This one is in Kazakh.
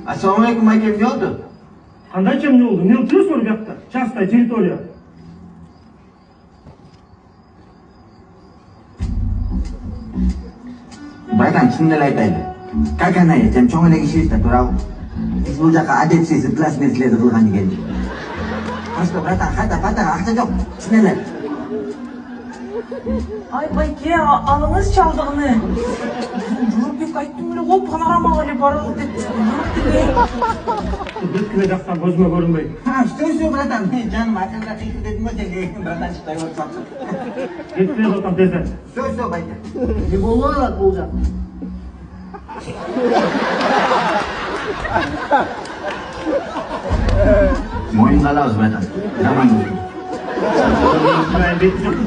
Ассаламалейкум, майке, не oldu? Қандай чем не oldu? Не отырсыз ол жақта? Частная территория. Братан, шынын эле айтайлы. Как она есть? Тем чоң эле кишибиз да туурабы? Биз бул жака адепсиз класс мерзилерди кылган келдик. Просто братан, хата акча жок. Шынын эле. Ay Bayke, alыңыз чалдығыны. Журбек айттың эле го панорамага эле баралы деп. Бүткіле жақтан көзіме көрінбей. Все, братан, жаным, акырда кыйкы дедим го, сен братан шықтай болсам. Кетпей жатам тезде. Все, байке. Не болу алат бул жак. Мойнуңа алабыз, братан. Жаман болду. Ben bekliyorum.